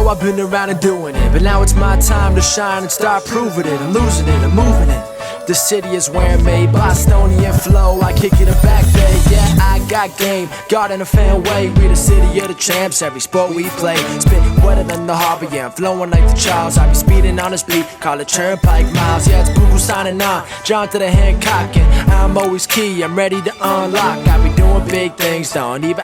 know I've been around and doing it, but now it's my time to shine and start proving it. I'm losing it, I'm moving it. The city is where I'm made, Bostonian flow, I kick it a back day. Yeah, I got game, God in a fan way. We the city of the champs, every sport we play. Spit wetter than the harbor, yeah, I'm flowing like the Charles. I be speeding on this beat, call it turnpike miles. Yeah, it's Google signing on, John to the Hancock, and I'm always key, I'm ready to unlock. I be doing big things, don't even.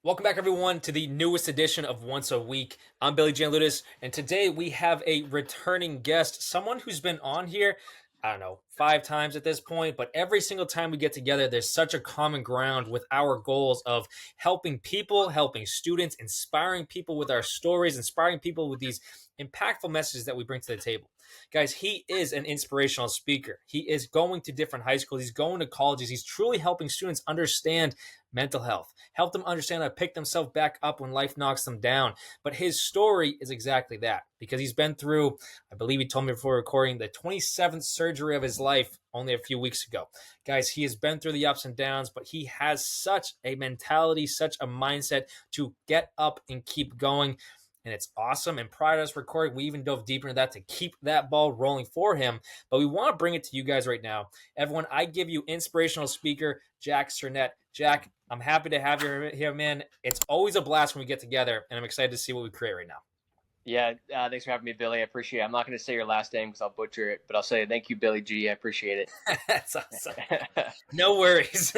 Welcome back, everyone, to the newest edition of Once a Week. I'm Billy Gianlutis, and today we have a returning guest, someone who's been on here, I don't know, 5 times at this point, but every single time we get together, there's such a common ground with our goals of helping people, helping students, inspiring people with our stories, inspiring people with these impactful messages that we bring to the table. Guys, he is an inspirational speaker. He is going to different high schools. He's going to colleges. He's truly helping students understand mental health, help them understand how to pick themselves back up when life knocks them down. But his story is exactly that, because he's been through, I believe he told me before recording, the 27th surgery of his life only a few weeks ago. Guys, he has been through the ups and downs, but he has such a mentality, such a mindset to get up and keep going. And it's awesome. And prior to us recording, we even dove deeper into that to keep that ball rolling for him. But we want to bring it to you guys right now. Everyone, I give you inspirational speaker, Jack Sernett. Jack, I'm happy to have you here, man. It's always a blast when we get together, and I'm excited to see what we create right now. Yeah, thanks for having me, Billy. I appreciate it. I'm not going to say your last name because I'll butcher it, but I'll say thank you, Billy G. I appreciate it. That's awesome. No worries.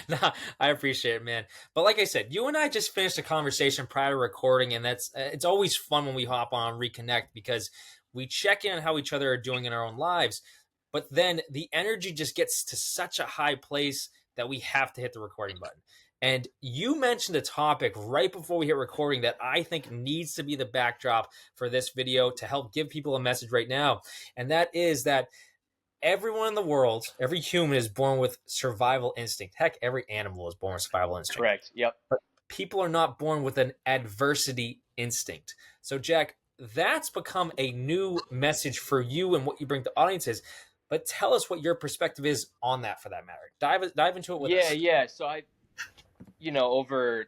No, I appreciate it, man. But like I said, you and I just finished a conversation prior to recording, and it's always fun when we hop on and reconnect because we check in on how each other are doing in our own lives. But then the energy just gets to such a high place that we have to hit the recording button. And you mentioned a topic right before we hit recording that I think needs to be the backdrop for this video to help give people a message right now. And that is that everyone in the world, every human is born with survival instinct. Heck, every animal is born with survival instinct. Correct. Yep. But people are not born with an adversity instinct. So, Jack, that's become a new message for you and what you bring to audiences. But tell us what your perspective is on that, for that matter. Dive into it with us. Yeah. So over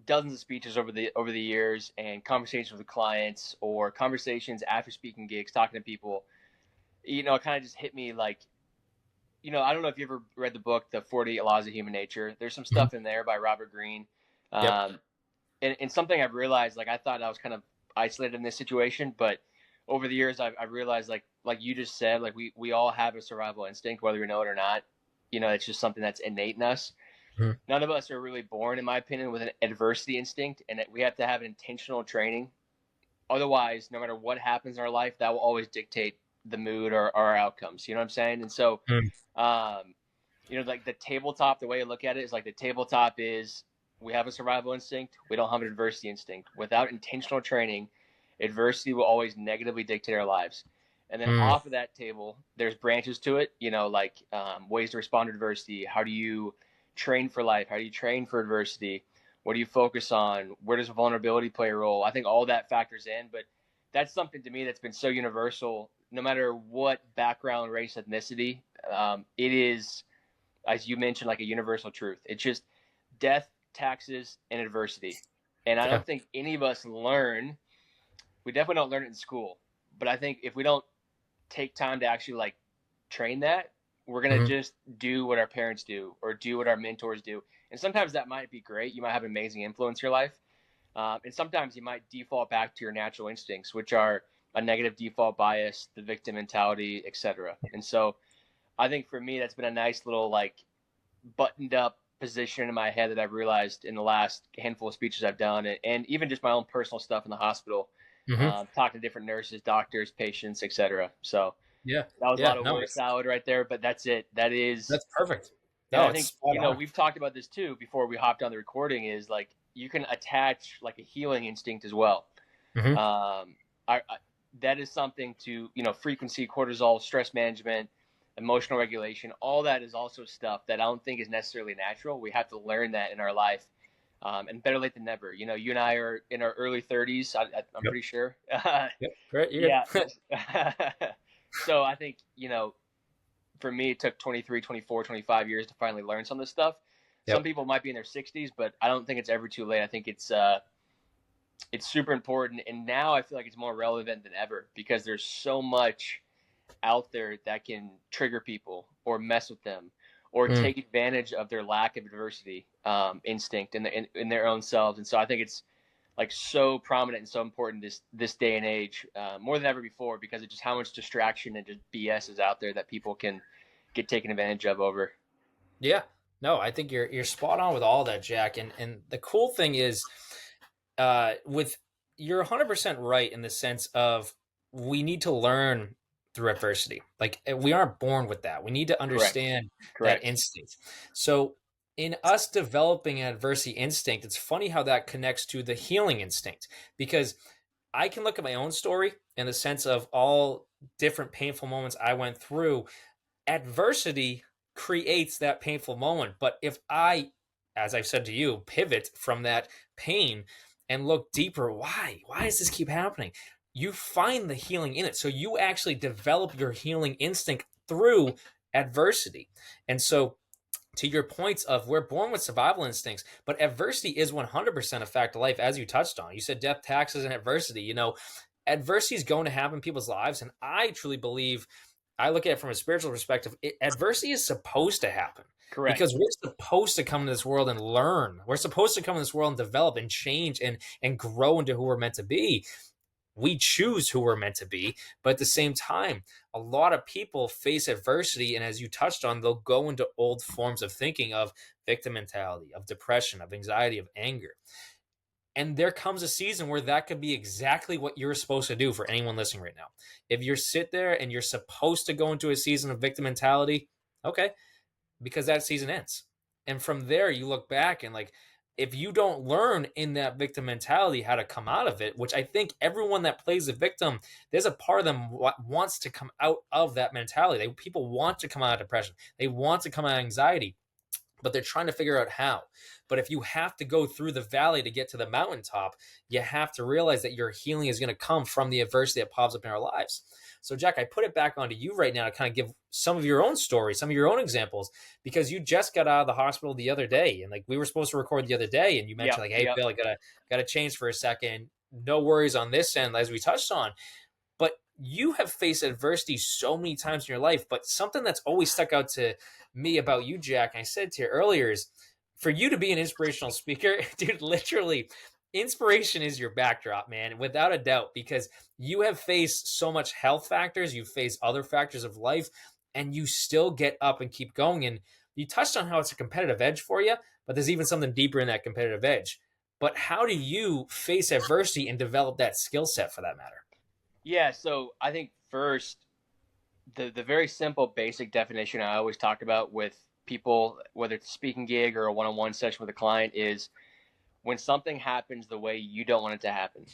dozens of speeches over the years and conversations with clients or conversations after speaking gigs, talking to people, it kind of just hit me like, I don't know if you ever read the book, The 48 Laws of Human Nature. There's some stuff in there by Robert Greene. Yep. And something I've realized, like I thought I was kind of isolated in this situation, but over the years I've realized like you just said, like we all have a survival instinct, whether we know it or not. It's just something that's innate in us. None of us are really born, in my opinion, with an adversity instinct, and we have to have intentional training. Otherwise, no matter what happens in our life, that will always dictate the mood or our outcomes. You know what I'm saying? And so, like the tabletop, the way I look at it is like the tabletop is we have a survival instinct. We don't have an adversity instinct. Without intentional training, adversity will always negatively dictate our lives. And then off of that table, there's branches to it, ways to respond to adversity. How do you train for life? How do you train for adversity? What do you focus on? Where does vulnerability play a role? I think all that factors in, but that's something to me that's been so universal, no matter what background, race, ethnicity. It is, as you mentioned, like a universal truth. It's just death, taxes, and adversity. And I don't think any of us we definitely don't learn it in school, but I think if we don't take time to actually like train that, we're going to just do what our parents do or do what our mentors do. And sometimes that might be great. You might have amazing influence in your life. And sometimes you might default back to your natural instincts, which are a negative default bias, the victim mentality, etc. And so I think for me, that's been a nice little like buttoned up position in my head that I've realized in the last handful of speeches I've done, and even just my own personal stuff in the hospital, talking to different nurses, doctors, patients, etc. So yeah, that was a lot of word salad right there, but that's it. That's perfect. No, I think we've talked about this too before we hopped on the recording. Is like you can attach like a healing instinct as well. That is something to frequency, cortisol, stress management, emotional regulation. All that is also stuff that I don't think is necessarily natural. We have to learn that in our life, and better late than never. You and I are in our early 30s. I'm pretty sure. Great. Yeah. So I think, for me, it took 23, 24, 25 years to finally learn some of this stuff. Some people might be in their 60s, but I don't think it's ever too late. I think it's it's super important. And now I feel like it's more relevant than ever because there's so much out there that can trigger people or mess with them or Mm. take advantage of their lack of adversity instinct in their own selves. And so I think it's like so prominent and so important this day and age, more than ever before, because of just how much distraction and just BS is out there that people can get taken advantage of over. Yeah. No, I think you're spot on with all that, Jack. And the cool thing is, with you're 100% right in the sense of we need to learn through adversity. Like we aren't born with that. We need to Correct. understand that Correct. instinct. So in us developing an adversity instinct, it's funny how that connects to the healing instinct because I can look at my own story in the sense of all different painful moments I went through. Adversity creates that painful moment. But if I, as I've said to you, pivot from that pain and look deeper, why does this keep happening? You find the healing in it. So you actually develop your healing instinct through adversity. And so to your points of we're born with survival instincts, but adversity is 100% a fact of life, as you touched on. You said death, taxes, and adversity. Adversity is going to happen in people's lives. And I truly believe, I look at it from a spiritual perspective, adversity is supposed to happen Correct. because we're supposed to come into this world and learn. We're supposed to come in this world and develop and change and grow into who we're meant to be. We choose who we're meant to be, but at the same time, a lot of people face adversity, and as you touched on, they'll go into old forms of thinking of victim mentality, of depression, of anxiety, of anger. And there comes a season where that could be exactly what you're supposed to do for anyone listening right now. If you're sit there and you're supposed to go into a season of victim mentality, okay, because that season ends. And from there, you look back and like, if you don't learn in that victim mentality how to come out of it, which I think everyone that plays the victim, there's a part of them wants to come out of that mentality. People want to come out of depression. They want to come out of anxiety, but they're trying to figure out how. But if you have to go through the valley to get to the mountaintop, you have to realize that your healing is going to come from the adversity that pops up in our lives. So, Jack, I put it back onto you right now to kind of give some of your own stories, some of your own examples, because you just got out of the hospital the other day, and like we were supposed to record the other day, and you mentioned like, "Hey, Bill, I gotta change for a second. No worries on this end," as we touched on. But you have faced adversity so many times in your life. But something that's always stuck out to me about you, Jack, and I said to you earlier, is for you to be an inspirational speaker, dude, literally, inspiration is your backdrop, man, without a doubt, because you have faced so much health factors, you've faced other factors of life, and you still get up and keep going. And you touched on how it's a competitive edge for you, but there's even something deeper in that competitive edge. But how do you face adversity and develop that skill set for that matter? Yeah. So I think first, the very simple basic definition I always talk about with people, whether it's a speaking gig or a one-on-one session with a client, is when something happens the way you don't want it to happen.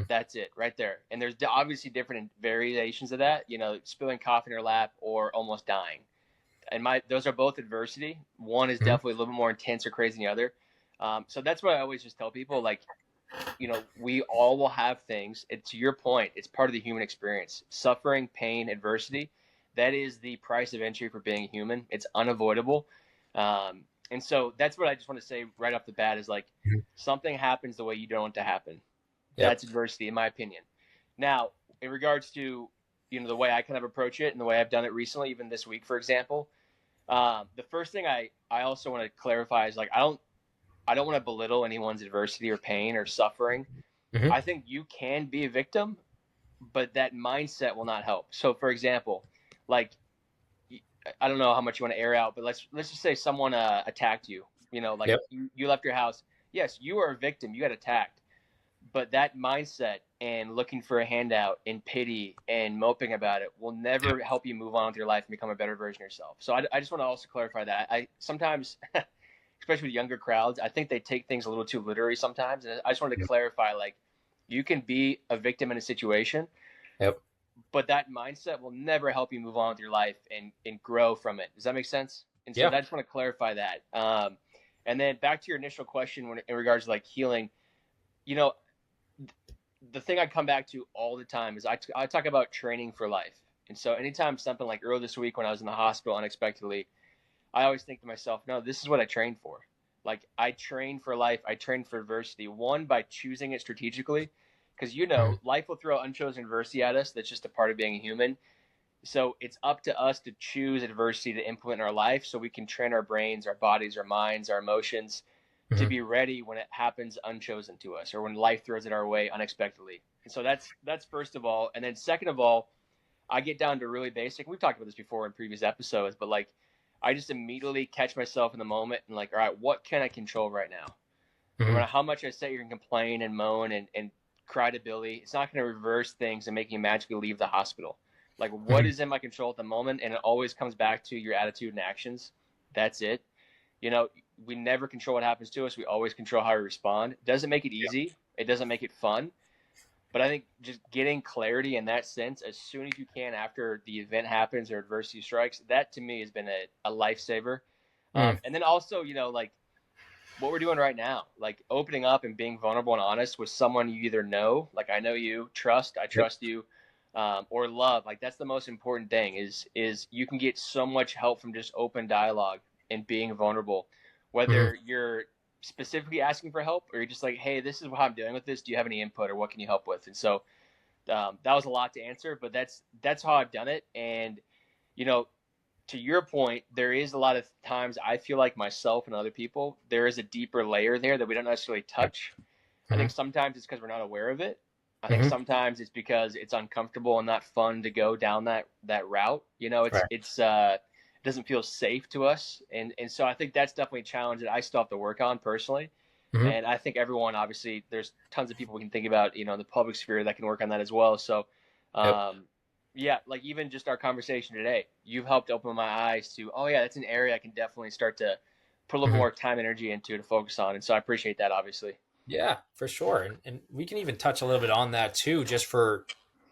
That's it right there. And there's obviously different variations of that, spilling coffee in your lap or almost dying. And those are both adversity. One is definitely a little bit more intense or crazy than the other. So that's what I always just tell people, like, we all will have things. It's your point. It's part of the human experience. Suffering, pain, adversity, that is the price of entry for being human. It's unavoidable. And so that's what I just want to say right off the bat is like, something happens the way you don't want it to happen. Yep. That's adversity, in my opinion. Now, in regards to, the way I kind of approach it and the way I've done it recently, even this week, for example, the first thing I also want to clarify is like, I don't want to belittle anyone's adversity or pain or suffering. Mm-hmm. I think you can be a victim, but that mindset will not help. So, for example, like, I don't know how much you want to air out, but let's just say someone attacked you. Yep. you left your house. Yes, you are a victim. You got attacked. But that mindset and looking for a handout and pity and moping about it will never help you move on with your life and become a better version of yourself. So I just want to also clarify that. I sometimes, especially with younger crowds, I think they take things a little too literally sometimes. And I just wanted to clarify, like, you can be a victim in a situation, Yep. but that mindset will never help you move on with your life and grow from it. Does that make sense? And so I just want to clarify that. And then back to your initial question in regards to like healing, the thing I come back to all the time is I talk about training for life. And so anytime something like earlier this week when I was in the hospital unexpectedly, I always think to myself, no, this is what I trained for. Like I train for life. I train for adversity. One, by choosing it strategically, because life will throw unchosen adversity at us. That's just a part of being a human. So it's up to us to choose adversity to implement in our life, so we can train our brains, our bodies, our minds, our emotions to be ready when it happens unchosen to us, or when life throws it our way unexpectedly. And so that's first of all. And then second of all, I get down to really basic. We've talked about this before in previous episodes, but like I just immediately catch myself in the moment and like, all right, what can I control right now? No matter how much I sit here and complain and moan and cry to Billy, it's not going to reverse things and make you magically leave the hospital. Like, what is in my control at the moment? And it always comes back to your attitude and actions. That's it. We never control what happens to us. We always control how we respond. It doesn't make it easy. It doesn't make it fun. But I think just getting clarity in that sense as soon as you can after the event happens or adversity strikes, that to me has been a lifesaver. And then also, like what we're doing right now, like opening up and being vulnerable and honest with someone you either know, like I know you, I trust you, or love. Like that's the most important thing is you can get so much help from just open dialogue and being vulnerable, whether you're specifically asking for help or you're just like, hey, this is how I'm dealing with this. Do you have any input or what can you help with? And so that was a lot to answer, but that's how I've done it. And, to your point, there is a lot of times I feel like myself and other people, there is a deeper layer there that we don't necessarily touch. I think sometimes it's because we're not aware of it. I think sometimes it's because it's uncomfortable and not fun to go down that route. It doesn't feel safe to us. And so I think that's definitely a challenge that I still have to work on personally. And I think everyone, obviously, there's tons of people we can think about, in the public sphere that can work on that as well. So, yeah, like even just our conversation today, you've helped open my eyes to, oh yeah, that's an area I can definitely start to put a little more time and energy into to focus on. And so I appreciate that, obviously. Yeah, for sure. And we can even touch a little bit on that too, just for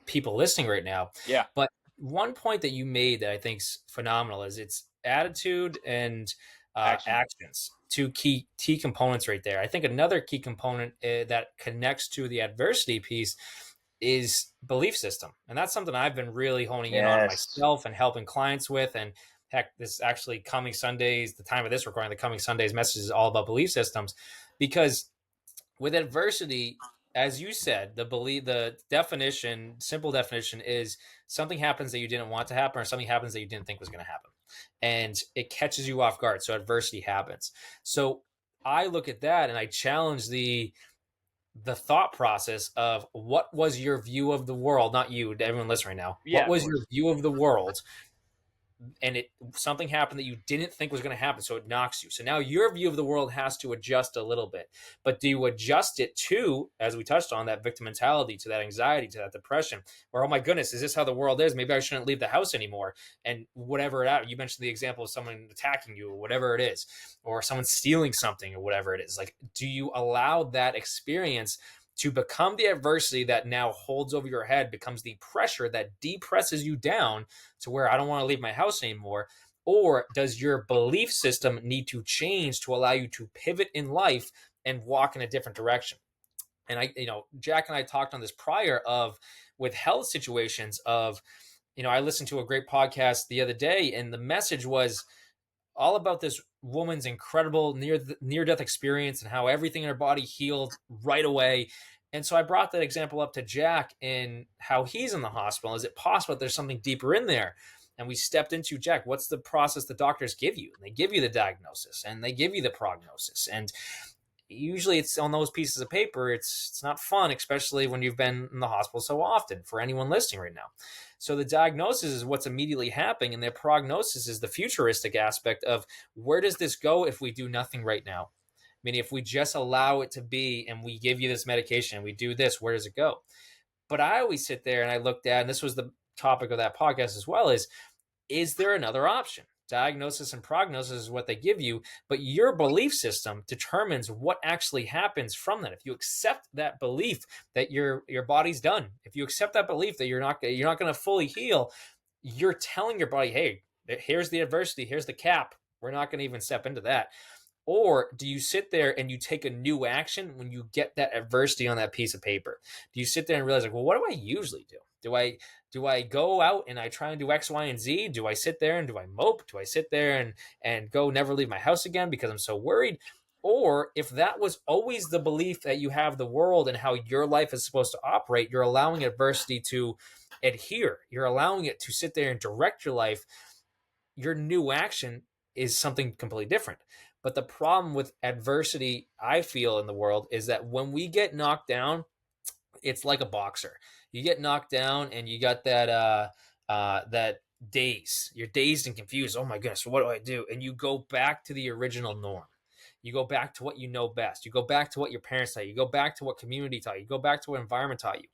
people listening right now. Yeah. But one point that you made that I think is phenomenal is it's attitude and actions. Two key components right there. I think another key component that connects to the adversity piece is belief system. And that's something I've been really honing in on myself and helping clients with. And heck, this actually coming Sundays, the time of this recording, the coming Sundays message is all about belief systems, because with adversity, as you said, the definition, simple definition is something happens that you didn't want to happen, or something happens that you didn't think was going to happen. And it catches you off guard. So adversity happens. So I look at that and I challenge the thought process of what was your view of the world, not you, everyone listening right now. Yeah, what was your view of the world? And something happened that you didn't think was going to happen, so it knocks you. So now your view of the world has to adjust a little bit. But do you adjust it to, as we touched on, that victim mentality, to that anxiety, to that depression, or, oh my goodness, is this how the world is? Maybe I shouldn't leave the house anymore. And whatever you mentioned the example of someone attacking you or whatever it is, or someone stealing something or whatever it is. Like, do you allow that experience to become the adversity that now holds over your head, becomes the pressure that depresses you down to where I don't want to leave my house anymore? Or does your belief system need to change to allow you to pivot in life and walk in a different direction? And Jack and I talked on this prior with health situations of, I listened to a great podcast the other day, and the message was all about this woman's incredible near-death experience and how everything in her body healed right away. And so I brought that example up to Jack and how he's in the hospital. Is it possible that there's something deeper in there? And we stepped into, Jack, what's the process the doctors give you? And they give you the diagnosis and they give you the prognosis. And usually it's on those pieces of paper. It's not fun, especially when you've been in the hospital so often, for anyone listening right now. So the diagnosis is what's immediately happening, and their prognosis is the futuristic aspect of where does this go if we do nothing right now? I mean, if we just allow it to be and we give you this medication and we do this, where does it go? But I always sit there and I looked at, and this was the topic of that podcast as well, is there another option? Diagnosis and prognosis is what they give you, but your belief system determines what actually happens from that. If you accept that belief that your body's done, if you accept that belief that you're not going to fully heal, you're telling your body, hey, here's the adversity, here's the cap. We're not going to even step into that. Or do you sit there and you take a new action when you get that adversity on that piece of paper? Do you sit there and realize, like, well, what do I usually do? Do I go out and I try and do X, Y, and Z? Do I sit there and do I mope? Do I sit there and go never leave my house again because I'm so worried? Or if that was always the belief that you have the world and how your life is supposed to operate, you're allowing adversity to adhere. You're allowing it to sit there and direct your life. Your new action is something completely different. But the problem with adversity, I feel, in the world is that when we get knocked down, it's like a boxer. You get knocked down and you got that daze. You're dazed and confused. Oh my goodness, what do I do? And you go back to the original norm. You go back to what you know best. You go back to what your parents taught you. You go back to what community taught you. You go back to what environment taught you.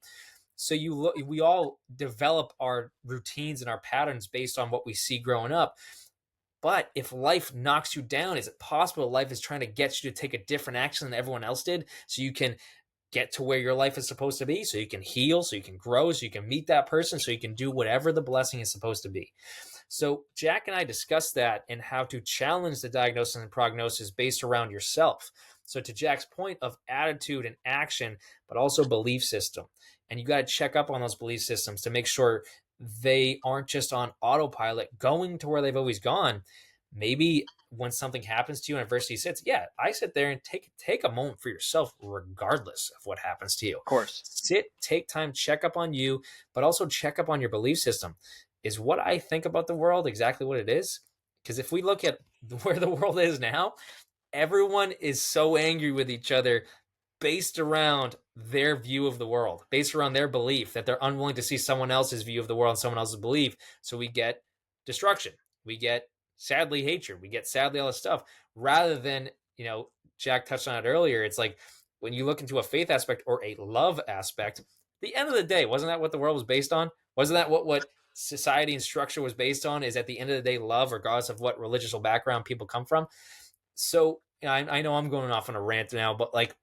So we all develop our routines and our patterns based on what we see growing up. But if life knocks you down, is it possible life is trying to get you to take a different action than everyone else did so you can get to where your life is supposed to be, so you can heal, so you can grow, so you can meet that person, so you can do whatever the blessing is supposed to be? So Jack and I discussed that and how to challenge the diagnosis and prognosis based around yourself. So to Jack's point of attitude and action, but also belief system. And you got to check up on those belief systems to make sure they aren't just on autopilot going to where they've always gone. Maybe when something happens to you and adversity sits, yeah, I sit there and take a moment for yourself, regardless of what happens to you. Of course. Take time, check up on you, but also check up on your belief system. Is what I think about the world exactly what it is? Because if we look at where the world is now, everyone is so angry with each other based around their view of the world, based around their belief that they're unwilling to see someone else's view of the world and someone else's belief. So we get destruction. We get, sadly, hatred. We get, sadly, all this stuff. Rather than, Jack touched on it earlier, it's like when you look into a faith aspect or a love aspect, at the end of the day, wasn't that what the world was based on? Wasn't that what society and structure was based on? Is at the end of the day, love, regardless of what religious background people come from. So I know I'm going off on a rant now, but like,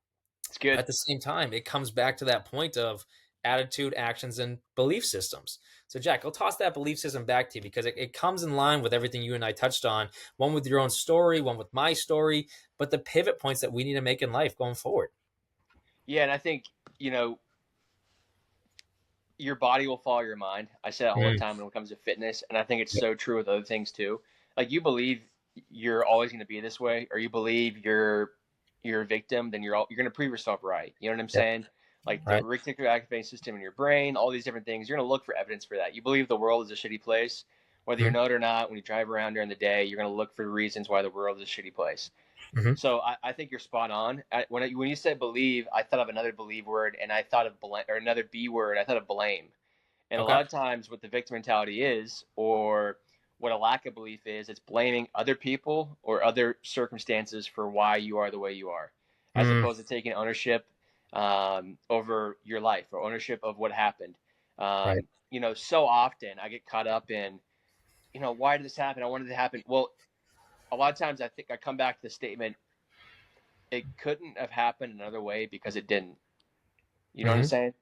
it's good. At the same time, it comes back to that point of attitude, actions, and belief systems. So Jack, I'll toss that belief system back to you because it comes in line with everything you and I touched on, one with your own story, one with my story, but the pivot points that we need to make in life going forward. Yeah, and I think, your body will follow your mind. I say that all the time when it comes to fitness, and I think it's so true with other things too. Like, you believe you're always going to be this way, or you believe you're a victim, then you're going to prove yourself right. You know what I'm saying? Like the reticular activating system in your brain, all these different things. You're going to look for evidence for that. You believe the world is a shitty place, whether you know it or not. When you drive around during the day, you're going to look for reasons why the world is a shitty place. So I think you're spot on. When you said believe, I thought of another believe word, and I thought of another B word. I thought of blame. And a lot of times, what the victim mentality is, or what a lack of belief is, it's blaming other people or other circumstances for why you are the way you are, as opposed to taking ownership over your life or ownership of what happened. So often I get caught up in, why did this happen? I wanted it to happen. Well, a lot of times I think I come back to the statement, it couldn't have happened another way because it didn't. You know what I'm saying?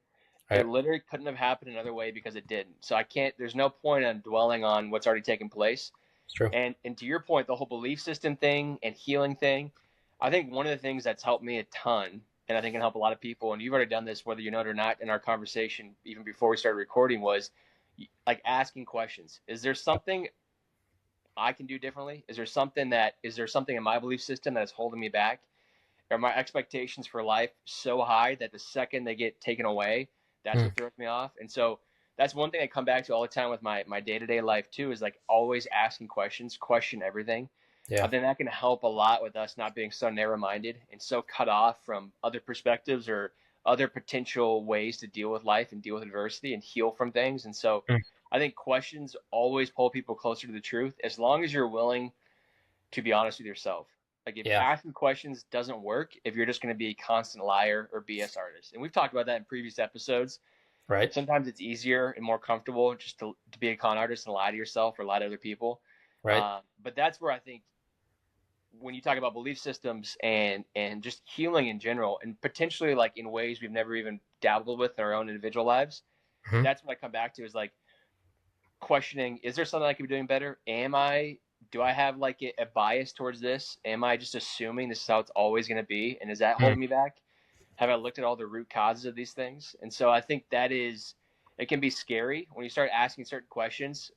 It literally couldn't have happened another way because it didn't. So there's no point on dwelling on what's already taken place. It's true. And to your point, the whole belief system thing and healing thing, I think one of the things that's helped me a ton, and I think can help a lot of people, and you've already done this, whether you know it or not, in our conversation, even before we started recording, was like asking questions. Is there something I can do differently? Is there something in my belief system that is holding me back? Are my expectations for life so high that the second they get taken away, that's what throws me off? And so that's one thing I come back to all the time with my day-to-day life too, is like always asking questions, question everything. I think that can help a lot with us not being so narrow-minded and so cut off from other perspectives or other potential ways to deal with life and deal with adversity and heal from things. And so I think questions always pull people closer to the truth, as long as you're willing to be honest with yourself. Like, if asking questions doesn't work, if you're just going to be a constant liar or BS artist. And we've talked about that in previous episodes. Right. Sometimes it's easier and more comfortable just to be a con artist and lie to yourself or lie to other people. Right. But that's where I think when you talk about belief systems and just healing in general, and potentially like in ways we've never even dabbled with in our own individual lives, that's what I come back to, is like questioning, is there something I could be doing better? Do I have like a bias towards this? Am I just assuming this is how it's always going to be? And is that holding me back? Have I looked at all the root causes of these things? And so I think it can be scary when you start asking certain questions.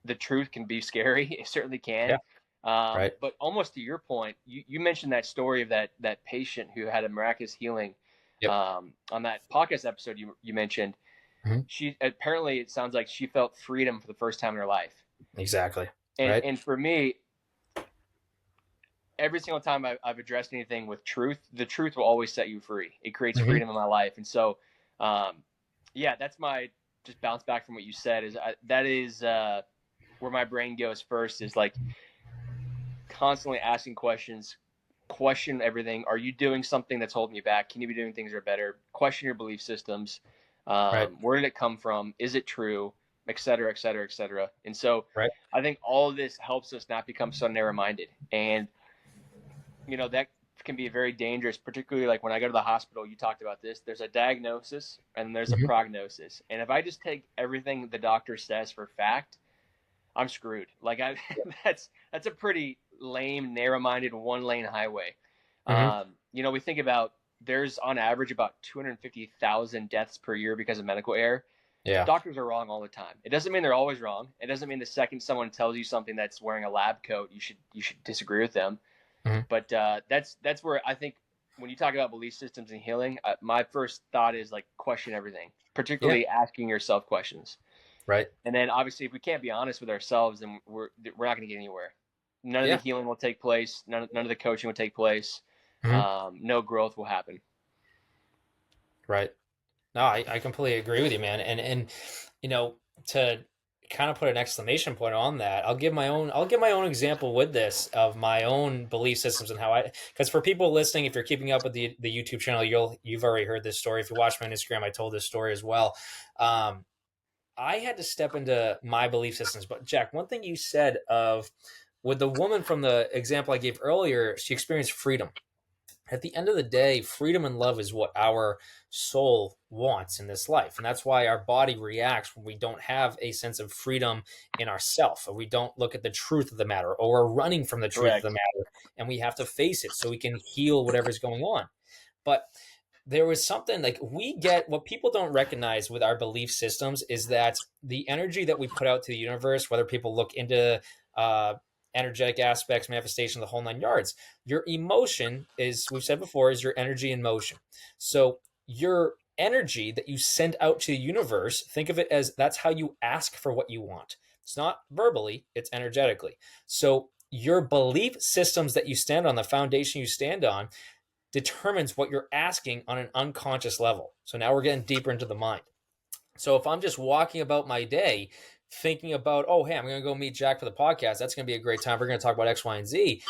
The truth can be scary. It certainly can. Right. But almost to your point, you mentioned that story of that patient who had a miraculous healing Yep. on that podcast episode you mentioned. Hmm. She apparently, it sounds like she felt freedom for the first time in her life. Exactly. And Right. and for me, every single time I've addressed anything with truth, the truth will always set you free. It creates Hmm. freedom in my life, and so, yeah, that's my just bounce back from what you said. That is where my brain goes first. Is like constantly asking questions, question everything. Are you doing something that's holding you back? Can you be doing things that are better? Question your belief systems. Right. Where did it come from? Is it true? Et cetera, et cetera, et cetera. And so Right. I think all of this helps us not become so narrow minded. And, that can be very dangerous, particularly like when I go to the hospital. You talked about this. There's a diagnosis and there's a Hmm. prognosis. And if I just take everything the doctor says for fact, I'm screwed. Like that's a pretty lame, narrow-minded, one-lane highway. Hmm. We think about there's on average about 250,000 deaths per year because of medical error. Yeah. Doctors are wrong all the time. It doesn't mean they're always wrong. It doesn't mean the second someone tells you something that's wearing a lab coat, you should disagree with them. Hmm. But that's where I think when you talk about belief systems and healing, my first thought is like question everything, Yeah. particularly asking yourself questions. Right. And then obviously, if we can't be honest with ourselves, then we're not going to get anywhere. None of the Yeah. healing will take place. None of the coaching will take place. Hmm. No growth will happen. Right. No, I completely agree with you, man. And to kind of put an exclamation point on that, I'll give my own example with this of my own belief systems and how because for people listening, if you're keeping up with the YouTube channel, you've already heard this story. If you watch my Instagram, I told this story as well. Um, I had to step into my belief systems. But Jack, one thing you said of with the woman from the example I gave earlier, she experienced freedom. At the end of the day, freedom and love is what our soul wants in this life. And that's why our body reacts when we don't have a sense of freedom in ourself, or we don't look at the truth of the matter, or we're running from the truth of the Correct. matter, and we have to face it so we can heal whatever's going on. But there was something like we get what people don't recognize with our belief systems is that the energy that we put out to the universe, whether people look into uh, energetic aspects, manifestation, the whole nine yards, your emotion is, we've said before, is your energy in motion. So your energy that you send out to the universe, think of it as that's how you ask for what you want. It's not verbally, it's energetically. So your belief systems that you stand on, the foundation you stand on, determines what you're asking on an unconscious level. So now we're getting deeper into the mind. So if I'm just walking about my day thinking about, oh, hey, I'm going to go meet Jack for the podcast, that's going to be a great time. We're going to talk about X, Y, and Z.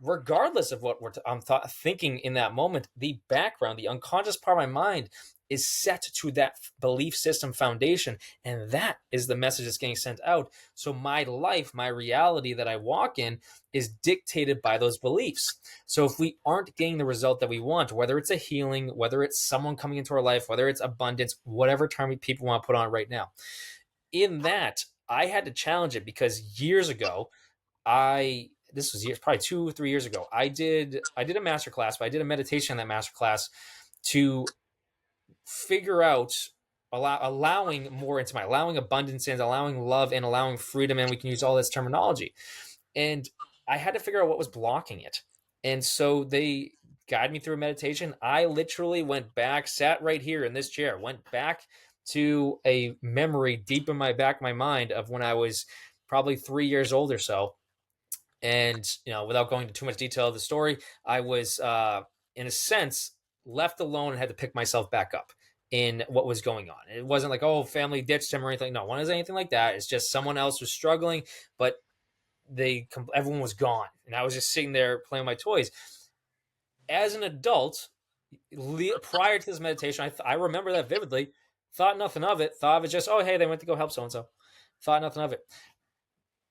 Regardless of what I'm thinking in that moment, the background, the unconscious part of my mind is set to that belief system foundation. And that is the message that's getting sent out. So my life, my reality that I walk in is dictated by those beliefs. So if we aren't getting the result that we want, whether it's a healing, whether it's someone coming into our life, whether it's abundance, whatever term people want to put on it right now, in that, I had to challenge it because years ago, this was probably 2 or 3 years ago. I did a master class, but I did a meditation in that master class to figure out allowing more into my allowing abundance and allowing love and allowing freedom, and we can use all this terminology. And I had to figure out what was blocking it. And so they guided me through a meditation. I literally went back, sat right here in this chair, went back to a memory deep in my back of my mind of when I was probably 3 years old or so. And without going into too much detail of the story, I was in a sense left alone and had to pick myself back up in what was going on. It wasn't like, oh, family ditched him or anything. No, one is anything like that. It's just someone else was struggling, but everyone was gone, and I was just sitting there playing my toys. As an adult, prior to this meditation, I remember that vividly. Thought nothing of it. Thought of it just, oh, hey, they went to go help so and so. Thought nothing of it.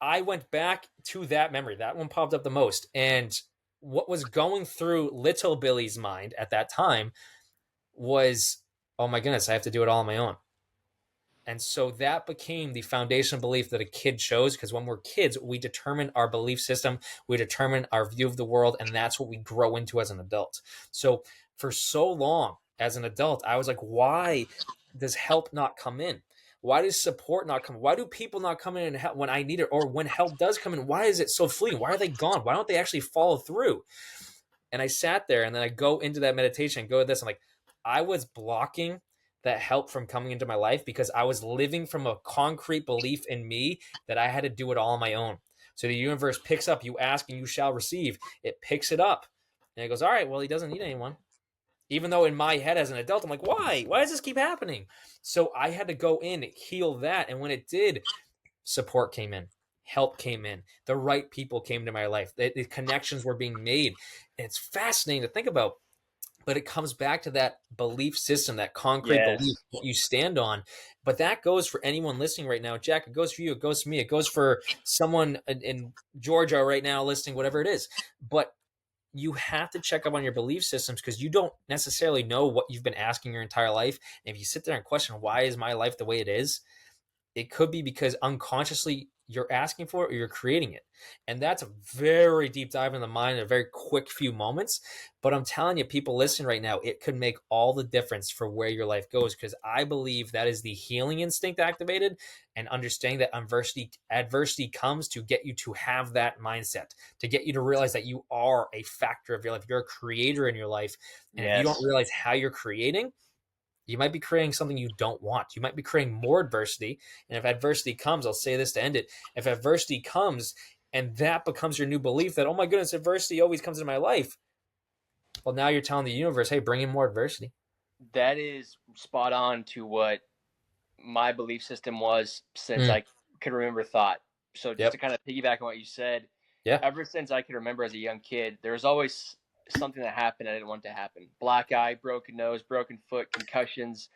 I went back to that memory. That one popped up the most. And what was going through little Billy's mind at that time was, oh my goodness, I have to do it all on my own. And so that became the foundation belief that a kid chose, because when we're kids, we determine our belief system, we determine our view of the world, and that's what we grow into as an adult. So for so long as an adult, I was like, why does help not come in? Why does support not come? Why do people not come in and help when I need it? Or when help does come in, why is it so fleeting? Why are they gone? Why don't they actually follow through? And I sat there and then I go into that meditation, go with this. I'm like, I was blocking that help from coming into my life because I was living from a concrete belief in me that I had to do it all on my own. So the universe picks up, you ask and you shall receive. It picks it up. And it goes, all right, well, he doesn't need anyone. Even though in my head as an adult, I'm like, why? Why does this keep happening? So I had to go in, heal that. And when it did, support came in, help came in, the right people came to my life, the connections were being made. And it's fascinating to think about. But it comes back to that belief system, that concrete belief, Yes. what you stand on. But that goes for anyone listening right now. Jack, it goes for you. It goes for me. It goes for someone in Georgia right now listening, whatever it is. But you have to check up on your belief systems because you don't necessarily know what you've been asking your entire life. And if you sit there and question, why is my life the way it is? It could be because unconsciously you're asking for it or you're creating it. And that's a very deep dive in the mind in a very quick few moments. But I'm telling you, people listening right now, it could make all the difference for where your life goes because I believe that is the healing instinct activated and understanding that adversity comes to get you to have that mindset, to get you to realize that you are a factor of your life. You're a creator in your life. And if you don't Yes. realize how you're creating, you might be creating something you don't want. You might be creating more adversity. And if adversity comes, I'll say this to end it. If adversity comes and that becomes your new belief that, oh my goodness, adversity always comes in my life. Well, now you're telling the universe, hey, bring in more adversity. That is spot on to what my belief system was since Mm. I could remember thought. So just Yep. to kind of piggyback on what you said, Yeah. ever since I could remember as a young kid, there was always something that happened I didn't want to happen. Black eye, broken nose, broken foot, concussions,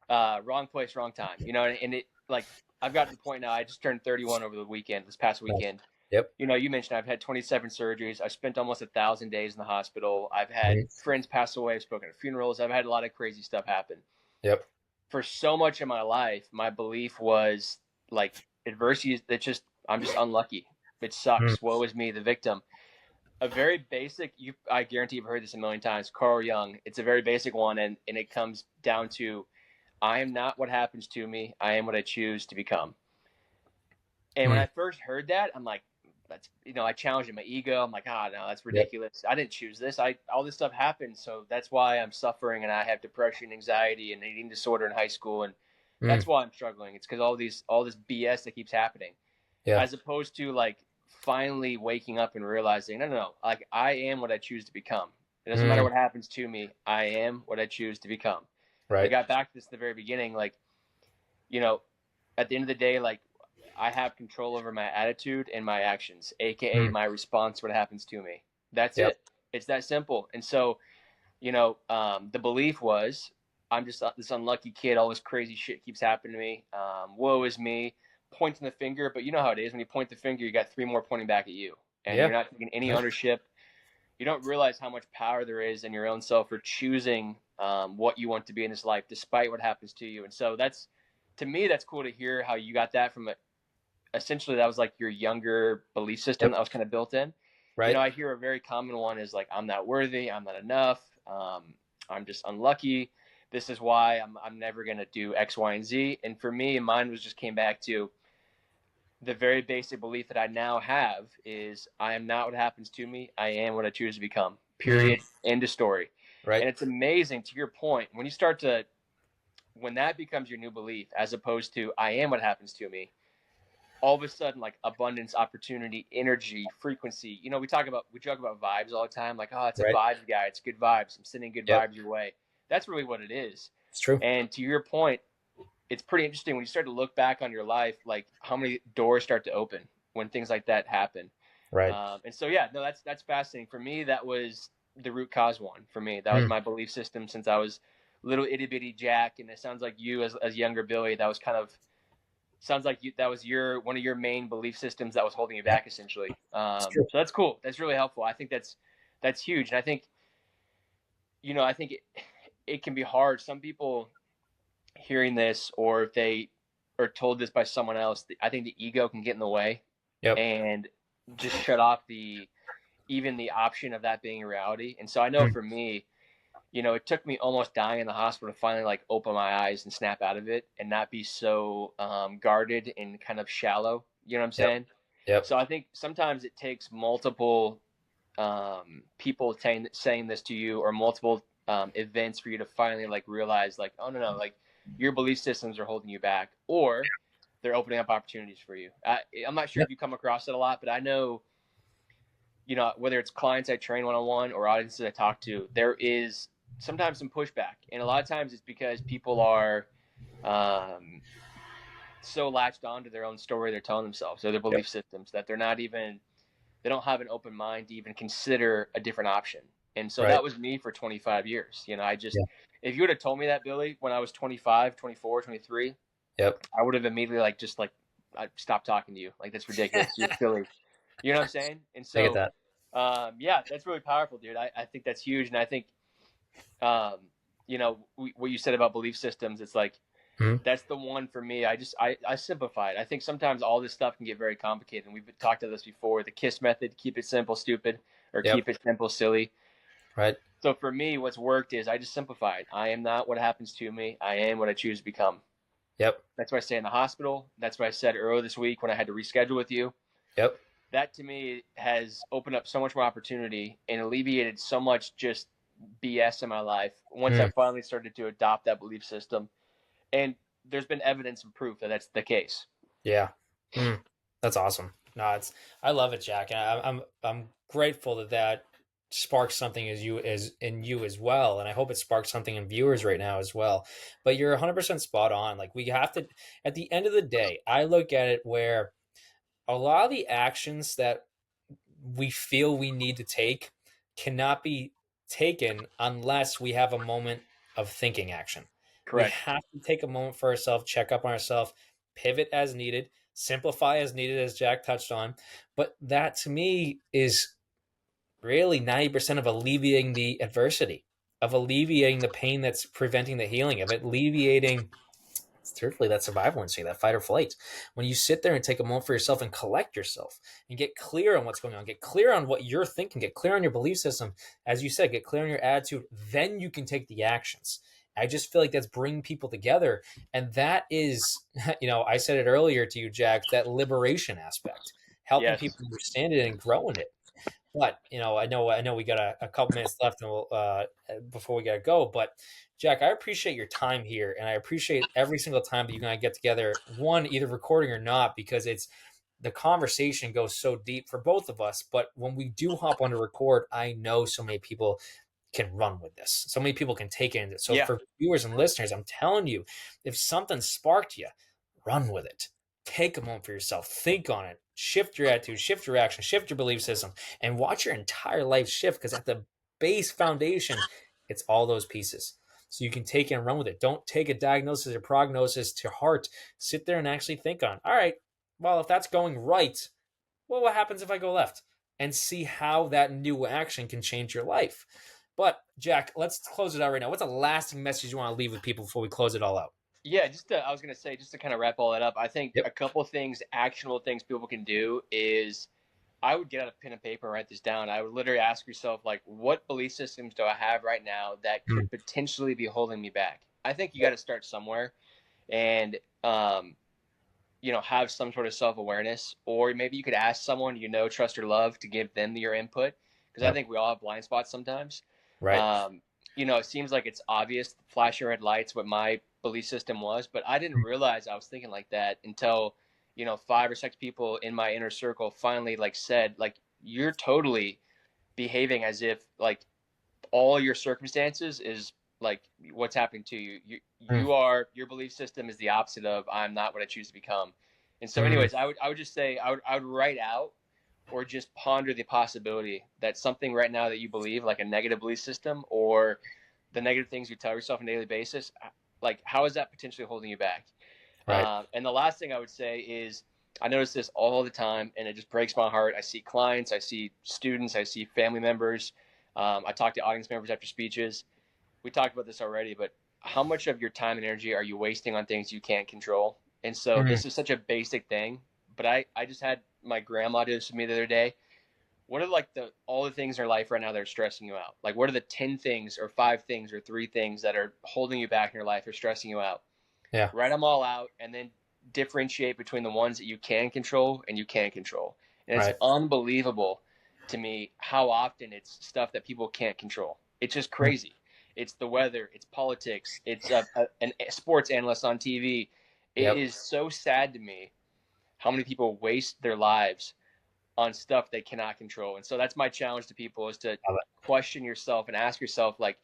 wrong place, wrong time. You know, and it like I've gotten to the point now. I just turned 31 over the weekend, this past weekend. Yep. You know, you mentioned I've had 27 surgeries. I've spent almost 1,000 days in the hospital. I've had Mhm. friends pass away. I've spoken at funerals. I've had a lot of crazy stuff happen. Yep. For so much of my life, my belief was like adversity is that just I'm just unlucky. It Mm. sucks. Woe is me, the victim. A very basic I guarantee you've heard this a million times, Carl Jung. It's a very basic one and it comes down to I am not what happens to me. I am what I choose to become. And when Mm. I first heard that, I'm like, that's I challenged my ego. I'm like, no, that's Yep. ridiculous. I didn't choose this. All this stuff happened, so that's why I'm suffering and I have depression, anxiety, and eating disorder in high school, and that's Mm. why I'm struggling. It's because all this BS that keeps happening, Yeah. as opposed to like finally waking up and realizing, no, like I am what I choose to become. It doesn't matter Mm. what happens to me. I am what I choose to become. We Right. got back to this at the very beginning, like at the end of the day, like I have control over my attitude and my actions, aka Mm. my response to what happens to me. That's Yep. it. It's that simple. And so, the belief was I'm just this unlucky kid. All this crazy shit keeps happening to me. Woe is me. Pointing the finger, but you know how it is. When you point the finger, you got three more pointing back at you, and Yeah. you're not taking any Yep. ownership. You don't realize how much power there is in your own self for choosing what you want to be in this life, despite what happens to you. And so to me, that's cool to hear how you got that from essentially that was like your younger belief system Yep. that was kind of built in. Right. I hear a very common one is like, I'm not worthy, I'm not enough, I'm just unlucky. This is why I'm never gonna do X, Y, and Z. And for me, mine was just came back to the very basic belief that I now have is I am not what happens to me. I am what I choose to become. Mm. Period. End of story. Right. And it's amazing to your point when that becomes your new belief, as opposed to I am what happens to me. All of a sudden, like abundance, opportunity, energy, frequency. We talk about vibes all the time. Like, oh, it's a Right. vibes guy. It's good vibes. I'm sending good Yep. vibes your way. That's really what it is. It's true. And to your point, it's pretty interesting when you start to look back on your life, like how many doors start to open when things like that happen. Right. And so, yeah, no, that's fascinating. For me, that was the root cause one. For me, that was Mm. my belief system since I was little itty bitty Jack. And it sounds like you, as younger Billy, that was sounds like that was one of your main belief systems that was holding you back, essentially. It's So true. that's cool. That's really helpful. I think that's huge. And I think it can be hard. Some people hearing this, or if they are told this by someone else, I think the ego can get in the way Yep. and just shut off even the option of that being a reality. And so I know Mm. for me, it took me almost dying in the hospital to finally like open my eyes and snap out of it and not be so guarded and kind of shallow. You know what I'm Yep. saying? Yep. So I think sometimes it takes multiple people saying this to you, or multiple events for you to finally like realize like, oh no, like your belief systems are holding you back, or they're opening up opportunities for you. I'm not sure Yep. if you come across it a lot, but I know, whether it's clients I train one-on-one or audiences I talk to, there is sometimes some pushback. And a lot of times it's because people are um, so latched onto their own story they're telling themselves, or their Yep. belief systems, that they don't have an open mind to even consider a different option. And so Right. that was me for 25 years. Yeah. If you would have told me that, Billy, when I was 25, 24, 23, Yep. I would have immediately I stopped talking to you. Like, that's ridiculous. You're silly. You know what I'm saying? And I get so, that. yeah, that's really powerful, dude. I think that's huge. And I think, um, what you said about belief systems, it's like, Mhm. that's the one for me. I simplify it. I think sometimes all this stuff can get very complicated. And we've talked about this before, the KISS method: keep it simple, stupid, or Yep. keep it simple, silly. Right. So for me, what's worked is I just simplify it. I am not what happens to me. I am what I choose to become. Yep. That's what I say in the hospital. That's what I said earlier this week when I had to reschedule with you. Yep. That to me has opened up so much more opportunity and alleviated so much just BS in my life once I Mm. finally started to adopt that belief system. And there's been evidence and proof that that's the case. Yeah. Mm. That's awesome. No, I love it, Jack, and I'm grateful that sparks something as in you as well, and I hope it sparks something in viewers right now as well. But you're 100% spot on. Like, we have to, at the end of the day, I look at it where a lot of the actions that we feel we need to take cannot be taken unless we have a moment of thinking action. We Correct. have to take a moment for ourselves, check up on ourselves, pivot as needed, simplify as needed, as Jack touched on. But that to me is really 90% of alleviating the adversity, of alleviating the pain that's preventing the healing, of alleviating truthfully that survival instinct, that fight or flight. When you sit there and take a moment for yourself and collect yourself and get clear on what's going on, get clear on what you're thinking, get clear on your belief system, as you said, get clear on your attitude, then you can take the actions. I just feel like that's bringing people together. And that is, I said it earlier to you, Jack, that liberation aspect, helping Yes. people understand it and growing it. But I know we got a couple minutes left, and before we gotta go. But Jack, I appreciate your time here, and I appreciate every single time that you and I get together. One, either recording or not, because the conversation goes so deep for both of us. But when we do hop on to record, I know so many people can run with this. So many people can take it. So Yeah. for viewers and listeners, I'm telling you, if something sparked you, run with it. Take a moment for yourself. Think on it. Shift your attitude, shift your action, shift your belief system, and watch your entire life shift, because at the base foundation, it's all those pieces. So you can take it and run with it. Don't take a diagnosis or prognosis to heart. Sit there and actually think on, all right, well, if that's going right, well, what happens if I go left? And see how that new action can change your life. But Jack, let's close it out right now. What's a lasting message you want to leave with people before we close it all out? Yeah, I was going to say, just to kind of wrap all that up, I think Yep. a couple of things, actionable things people can do is I would get out a pen and paper and write this down. I would literally ask yourself, like, what belief systems do I have right now that could potentially be holding me back? I think you got to start somewhere and, have some sort of self-awareness, or maybe you could ask someone, trust or love, to give them your input. Because I Yep. think we all have blind spots sometimes. Right. It seems like it's obvious, flash your red lights, what my belief system was, but I didn't realize I was thinking like that until, 5 or 6 people in my inner circle finally said, you're totally behaving as if all your circumstances is what's happening to you. Mm. Your belief system is the opposite of I'm not what I choose to become. And so, Mm. anyways, I would just say I would write out or just ponder the possibility that something right now that you believe, like a negative belief system or the negative things you tell yourself on a daily basis, how is that potentially holding you back? Right. And the last thing I would say is I notice this all the time, and it just breaks my heart. I see clients, I see students, I see family members. I talk to audience members after speeches. We talked about this already, but how much of your time and energy are you wasting on things you can't control? And so Mm. this is such a basic thing, but I just had my grandma do this with me the other day. what are like all the things in your life right now that are stressing you out? Like, what are the 10 things or 5 things or 3 things that are holding you back in your life or stressing you out? Yeah. Write them all out and then differentiate between the ones that you can control and you can't control. And it's unbelievable to me how often it's stuff that people can't control. It's just crazy. It's the weather, it's politics, it's a sports analyst on TV. It is so sad to me how many people waste their lives on stuff they cannot control. And so that's my challenge to people, is to question yourself and ask yourself, like,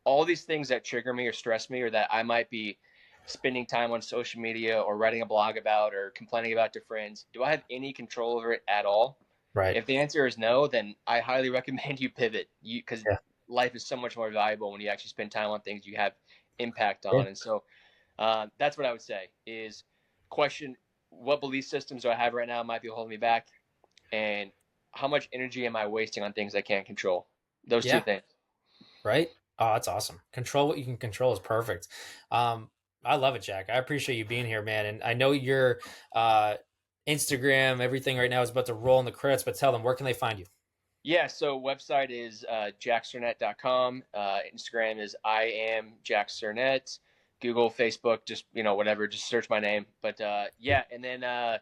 all these things that trigger me or stress me, or that I might be spending time on social media or writing a blog about or complaining about to friends, do I have any control over it at all? Right. If the answer is no, then I highly recommend you pivot, because life is so much more valuable when you actually spend time on things you have impact on. And so that's what I would say, is question what belief systems do I have right now might be holding me back, and how much energy am I wasting on things I can't control? Those 2 things. Right. Oh, that's awesome. Control what you can control is perfect. I love it, Jack. I appreciate you being here, man. And I know your Instagram, everything right now is about to roll in the credits, but tell them, where can they find you? Yeah, so website is jacksernett.com. Instagram is I am Jack Sernett. Google, Facebook, just, whatever, just search my name. But and then I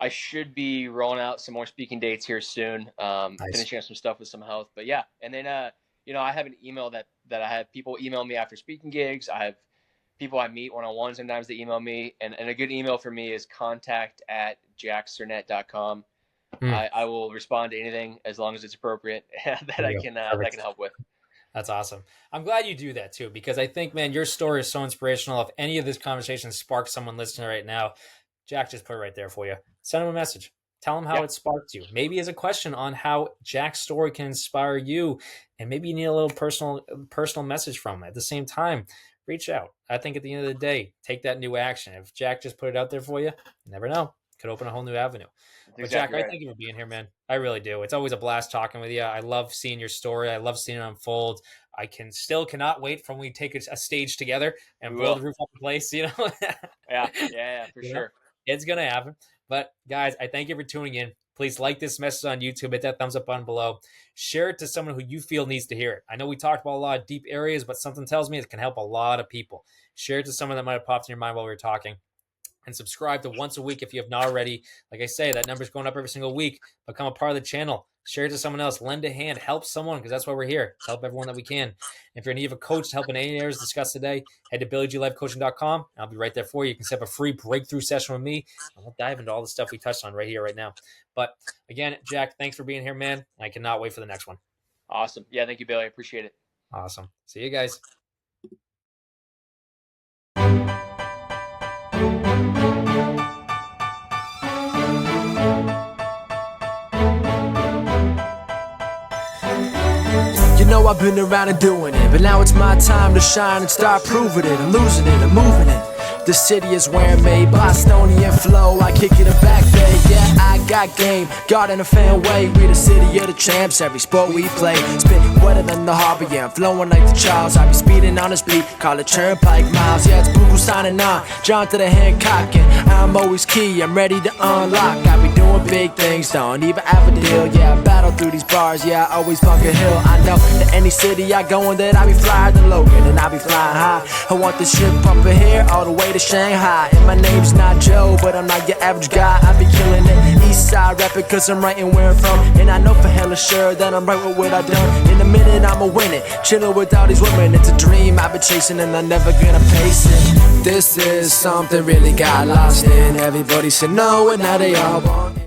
should be rolling out some more speaking dates here soon. Finishing up some stuff with some health. But yeah, and then I have an email that I have people email me after speaking gigs. I have people I meet one-on-one. Sometimes they email me, and a good email for me is contact@jacksernett.com. I will respond to anything as long as it's appropriate that I can help with. That's awesome. I'm glad you do that too, because I think, man, your story is so inspirational. If any of this conversation sparks someone listening right now, Jack just put it right there for you. Send them a message. Tell them how it sparked you. Maybe as a question on how Jack's story can inspire you, and maybe you need a little personal message from him. At the same time, reach out. I think at the end of the day, take that new action. If Jack just put it out there for you, you never know. Could open a whole new avenue. But Jack, I thank you for being here, man. I really do. It's always a blast talking with you. I love seeing your story. I love seeing it unfold. I cannot wait for when we take a stage together and blow the roof off the place, Yeah, for sure. It's going to happen. But guys, I thank you for tuning in. Please like this message on YouTube. Hit that thumbs up button below. Share it to someone who you feel needs to hear it. I know we talked about a lot of deep areas, but something tells me it can help a lot of people. Share it to someone that might have popped in your mind while we were talking. And subscribe to Once a Week if you have not already. Like I say, that number's going up every single week. Become a part of the channel. Share it to someone else. Lend a hand. Help someone, because that's why we're here. Help everyone that we can. If you're in need of a coach to help in any areas discussed today, head to BillyGLifeCoaching.com. I'll be right there for you. You can set up a free breakthrough session with me, and we'll dive into all the stuff we touched on right here, right now. But again, Jack, thanks for being here, man. I cannot wait for the next one. Awesome. Yeah, thank you, Billy. I appreciate it. Awesome. See you guys. I've been around and doing it, but now it's my time to shine and start proving it. I'm losing it, I'm moving it. The city is where I'm made, Bostonian flow, I kick it a back day. Yeah, I got game, God in a fan way. We the city of the champs, every sport we play. Spit wetter than the harbor, yeah, I'm flowing like the Charles. I be speeding on this beat, call it Turnpike Miles. Yeah, it's Boo signing on, John to the Hancock, and I'm always key, I'm ready to unlock. I be doing big things, don't even have a deal. Yeah, I battle through these bars, yeah, I always bunk a hill. I know that any city I go in, that I be flyer than Logan, and I be flying high. I want this shit pumping here all the way to Shanghai. And my name's not Joe, but I'm not your average guy. I be killing it, east side rapping, cause I'm writing where I'm from. And I know for hella sure that I'm right with what I done. In a minute I'ma win it, chillin' with all these women. It's a dream I've been chasing and I'm never gonna face it. This is something really got lost in. Everybody said no and now they all want it.